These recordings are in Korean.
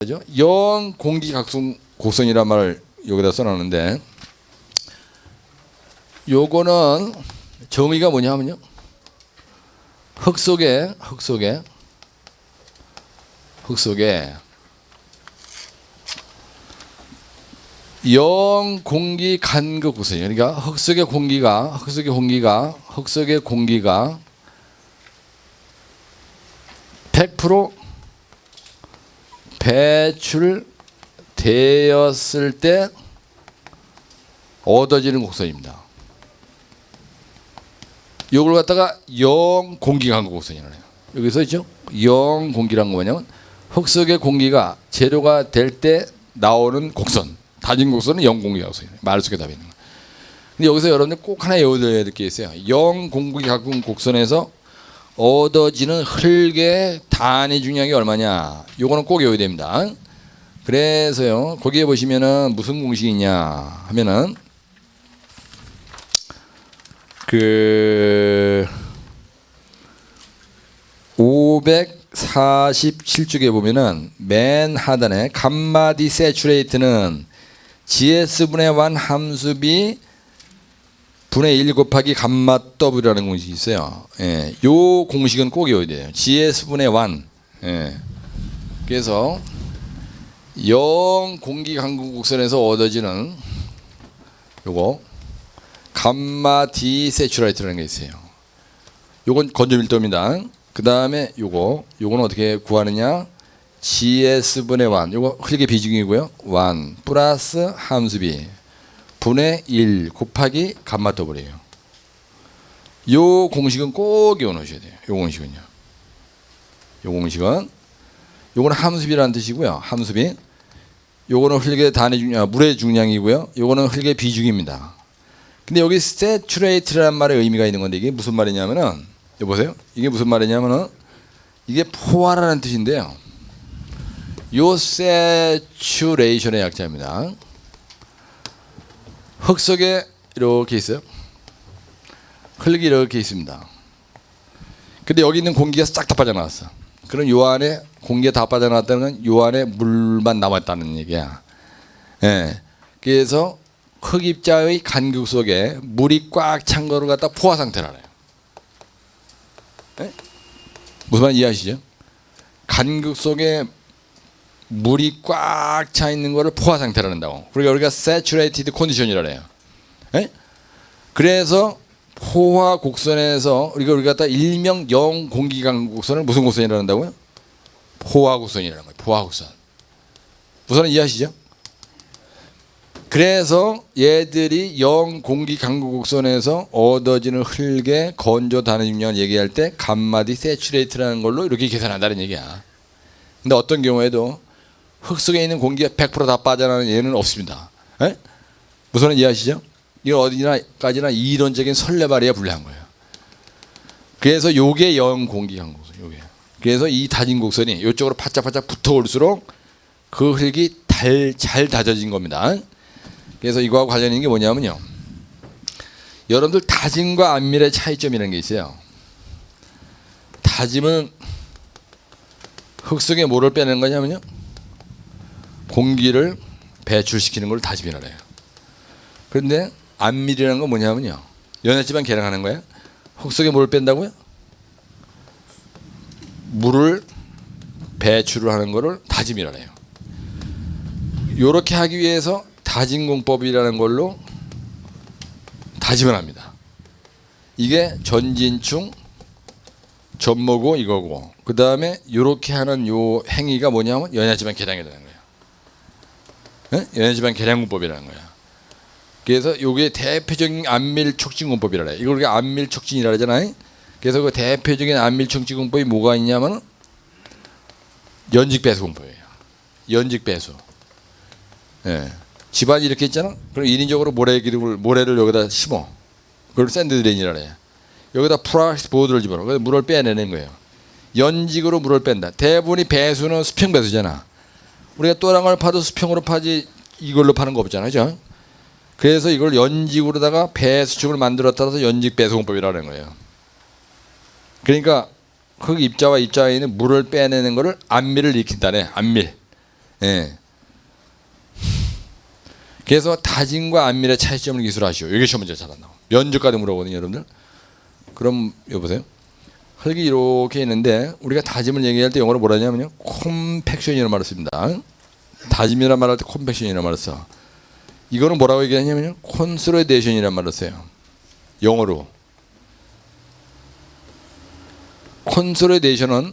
그죠? 영 공기 곡선이란 말을 여기다 써놨는데, 요거는 정의가 뭐냐면요, 흙 속에 영 공기 간극 곡선이에요. 그러니까 흙 속의 공기가 100% 배출되었을 때 얻어지는 곡선입니다. 이걸 갖다가 영 공기 간극 곡선이라고 해요. 여기 써 있죠? 영 공기란 거 뭐냐면 흙 속의 공기가 재료가 될 때 나오는 곡선. 다진 곡선은 영 공기 곡선이에요. 말 속에 답이 있는 거. 근데 여기서 여러분들 꼭 하나 외워둬야 될 게 있어요. 영 공기 간극 곡선에서 얻어지는 흙의 단위 중량이 얼마냐? 요거는 꼭 외워야 됩니다. 그래서요, 거기에 보시면은 무슨 공식이 있냐 하면은 그 547쪽에 보면은 맨 하단에 감마 디세츄레이트는 GS분의 1 함수비 분의 1 곱하기 감마 W라는 공식이 있어요. 예, 요 공식은 꼭 외워야 돼요. GS분의 1. 예. 그래서 영 공기 간극 곡선에서 얻어지는 요거 감마 디세츄레이트라는 게 있어요. 요건 건조 밀도입니다. 그 다음에 요거는 어떻게 구하느냐? GS분의 1. 요거 흙의 비중이고요. 1 플러스 함수비 분의 1 곱하기 감마 W예요. 요 공식은 꼭 외워놓으셔야 돼요. 요 공식은요. 요거는 함수비라는 뜻이고요. 함수비. 요거는 흙의 단위 중량, 물의 중량이고요. 요거는 흙의 비중입니다. 근데 여기 saturate라는 말의 의미가 있는 건데 이게 무슨 말이냐면은, 여보세요? 이게 무슨 말이냐면은 이게 포화라는 뜻인데요. 요 saturation의 약자입니다. 흙 속에 이렇게 있어요. 흙이 이렇게 있습니다. 근데 여기 있는 공기가 싹 다 빠져나왔어. 그럼 요 안에 공기가 다 빠져나왔다는 건 요 안에 물만 남았다는 얘기야. 예. 그래서 흙 입자의 간극 속에 물이 꽉 찬 거를 갖다 포화 상태라래요. 예? 무슨 말 이해하시죠? 간극 속에 물이 꽉 차 있는 거를 포화 상태라는다고. 그러니까 우리가 saturated condition이라래요. 예? 그래서 포화 곡선에서 우리가 갖다 일명 영 공기 간극 곡선을 무슨 곡선이라고 한다고요? 포화 곡선이라는 거예요. 포화 곡선. 우선 이해하시죠? 그래서 얘들이 영 공기 간극 곡선에서 얻어지는 흙의 건조 단위 중량을 얘기할 때 감마 디세츄레이트라는 걸로 이렇게 계산한다는 얘기야. 근데 어떤 경우에도 흙 속에 있는 공기가 100% 다 빠져나가는 예는 없습니다. 에? 우선 이해하시죠? 이건 어디나까지나 이론적인 설레발이에 불리한 거예요. 그래서 요게 영 공기 간극 곡선. 요게. 그래서 이 다진 곡선이 이쪽으로 바짝바짝 붙어올수록 그 흙이 잘 다져진 겁니다. 그래서 이거하고 관련 있는 게 뭐냐면요, 여러분들 다짐과 안밀의 차이점이라는 게 있어요. 다짐은 흙 속에 뭐를 빼내는 거냐면요, 공기를 배출시키는 걸 다짐이라 해요. 그런데 안밀이라는 건 뭐냐면요, 연했지만 계량하는 거예요. 흙 속에 뭘 뺀다고요? 물을 배출을 하는 거를 다짐이라 해요. 이렇게 하기 위해서 다짐공법이라는 걸로 다짐을 합니다. 이게 전진충, 전모고 이거고, 그 다음에 이렇게 하는 요 행위가 뭐냐면 연야지방 계량이라는 거예요. 네? 연야지방 계량공법이라는 거야. 그래서 요게 대표적인 안밀 촉진공법이라 해요. 이걸 우리가 안밀 촉진이라 하잖아요. 그래서 그 대표적인 안밀 촉진공법이 뭐가 있냐면 연직 배수 공법이에요. 연직 배수. 예. 집안이 이렇게 있잖아. 그럼 인위적으로 모래를 여기다 심어. 그걸 샌드 드레인이라 해요. 여기다 플라스틱 보드를 집어넣어. 그래서 물을 빼내는 거예요. 연직으로 물을 뺀다. 대부분이 배수는 수평 배수잖아. 우리가 또랑을 파도 수평으로 파지 이걸로 파는 거 없잖아요. 그죠? 그래서 이걸 연직으로다가 배수축을 만들었다서 연직 배수공법이라는 거예요. 그러니까 흙 입자와 입자에 있는 물을 빼내는 거를 안밀을 일으킨다네. 안밀. 예. 그래서 다짐과 안밀의 차이점을 기술하시오. 이게 시험 문제 잘 안 나와. 면접까지 물어보거든요, 여러분들. 그럼 여보세요. 흙이 이렇게 있는데 우리가 다짐을 얘기할 때 영어로 뭐라 하냐면요, 콤팩션이라는 말을 씁니다. 다짐이라는 말할 때 콤팩션이라는 말을 써. 이거는 뭐라고 얘기하냐면요, 콘솔리데이션이라는 말을 써요. 영어로. 콘솔리데이션은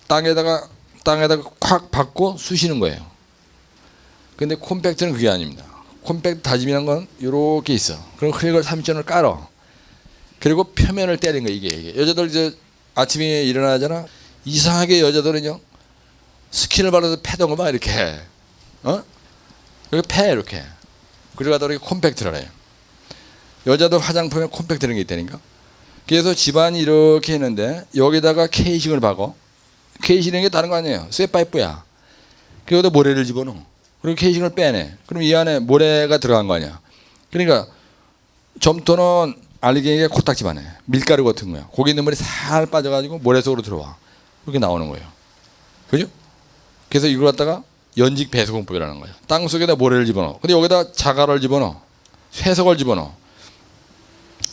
땅에다가 콱 박고 쑤시는 거예요. 근데 콤팩트는 그게 아닙니다. 콤팩트 다짐이라는 건 이렇게 있어. 그럼 흙을 3점을 깔어. 그리고 표면을 때리는 거예요. 이게. 여자들 이제 아침에 일어나잖아. 이상하게 여자들은요, 스킨을 바르면서 패던 거 막 이렇게 해. 이렇게 패 이렇게. 그리고 이렇게 콤팩트를 해요. 여자들 화장품에 콤팩트라는 게 있다니까. 그래서 집안이 이렇게 했는데 여기다가 케이싱을 박어. 케이싱이라는 게 다른 거 아니에요. 쇠파이프야. 그리고 모래를 집어넣어. 그리고 케이싱을 빼내. 그럼 이 안에 모래가 들어간 거 아니야. 그러니까 점토는 알갱이가 코딱지만 해. 밀가루 같은 거야. 거기 있는 물이 살 빠져가지고 모래 속으로 들어와. 그렇게 나오는 거예요. 그죠? 그래서 이걸 갖다가 연직 배수공법이라는 거예요. 땅 속에다 모래를 집어넣어. 근데 여기다 자갈을 집어넣어. 쇠석을 집어넣어.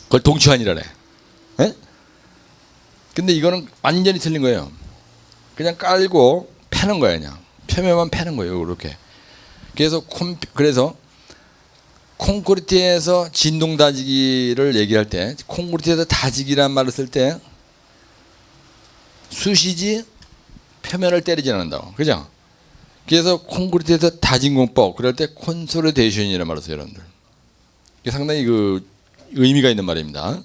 그걸 동치환이라래. 예? 근데 이거는 완전히 틀린 거예요. 그냥 깔고 패는 거예요. 그냥 표면만 패는 거예요. 이렇게. 그래서 콘크리트에서 진동 다지기를 얘기할 때, 콘크리트에서 다지기란 말을 쓸 때 쑤시지 표면을 때리지 않는다고. 그죠? 그래서 콘크리트에서 다진 공법, 그럴 때 콘솔리데이션이라는 말을 써요, 여러분들. 이게 상당히 그 의미가 있는 말입니다.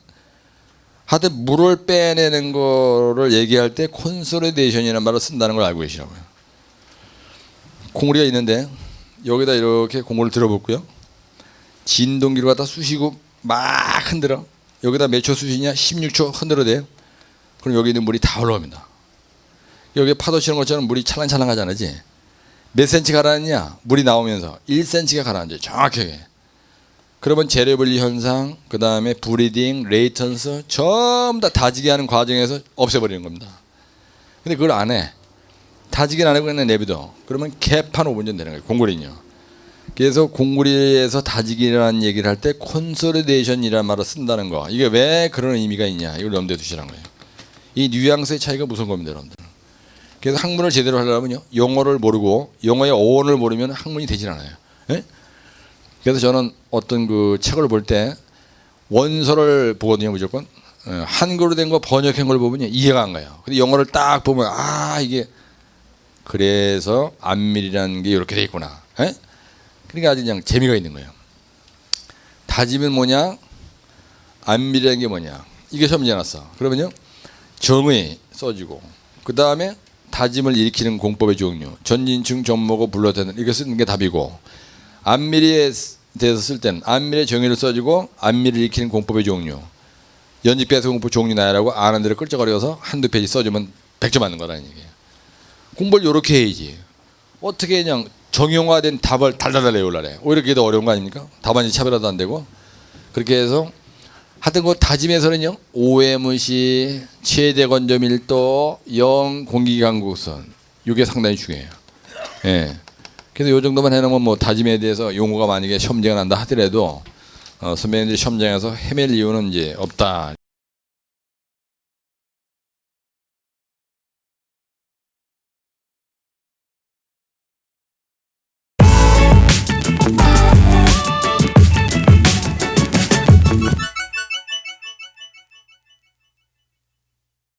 하여튼 물을 빼내는 거를 얘기할 때 콘솔리데이션이라는 말을 쓴다는 걸 알고 계시라고요. 콩우리가 있는데 여기다 이렇게 공구를 들어붙고요. 진동기로 갖다 쑤시고 막 흔들어. 여기다 몇 초 쑤시냐? 16초 흔들어대요. 그럼 여기 있는 물이 다 올라옵니다. 여기 파도 치는 것처럼 물이 찰랑찰랑 하잖아지. 몇 센치 가라앉냐? 물이 나오면서 1cm가 가라앉아요. 정확하게. 그러면 제레블리 현상, 그 다음에 브리딩, 레이턴스 전부 다 다지기 하는 과정에서 없애버리는 겁니다. 근데 그걸 안 해. 다지기는 안 하고 그냥 내비둬. 그러면 갭한 5분 전 되는 거예요. 공구리는요. 그래서 공구리에서 다지기라는 얘기를 할 때 콘솔리데이션이라는 말을 쓴다는 거. 이게 왜 그런 의미가 있냐. 이걸 염두에 두시라는 거예요. 이 뉘앙스의 차이가 무슨 겁니다, 여러분들. 그래서 학문을 제대로 하려면요, 영어를 모르고 영어의 어원을 모르면 학문이 되질 않아요. 예? 그래서 저는 어떤 그 책을 볼 때 원서를 보거든요, 무조건. 한글로 된 거 번역한 걸 보면 이해가 안 가요. 근데 영어를 딱 보면 이게 그래서 안밀이라는 게 이렇게 돼 있구나. 예? 그러니까 아주 그냥 재미가 있는 거예요. 다짐은 뭐냐? 안밀이라는 게 뭐냐? 이게 시험 문제 났어. 그러면요, 정의 써주고, 그 다음에 다짐을 일으키는 공법의 종류, 전인칭, 전모고, 불러대는, 이거 쓰는 게 답이고, 안밀에 대해서 쓸 때는 안밀의 정의를 써주고, 안밀을 일으키는 공법의 종류, 연집배수 공법 종류 나열하고 아는 대로 끌적거려서 한두 페이지 써주면 100점 맞는 거라는 얘기예요. 공부를 이렇게 해야지. 어떻게 그냥 정형화된 답을 달달달 외우려래. 오히려 그게 더 어려운 거 아닙니까? 답안지 차별화도 안 되고. 그렇게 해서 하여튼 그 다짐에서는요, 오해무시, 최대 건조 밀도, 영 공기 강국선, 이게 상당히 중요해요. 예. 그래서 요 정도만 해놓으면 뭐 다짐에 대해서 용어가 만약에 시험제가 난다 하더라도 선배님들이 시험장에서 헤맬 이유는 이제 없다.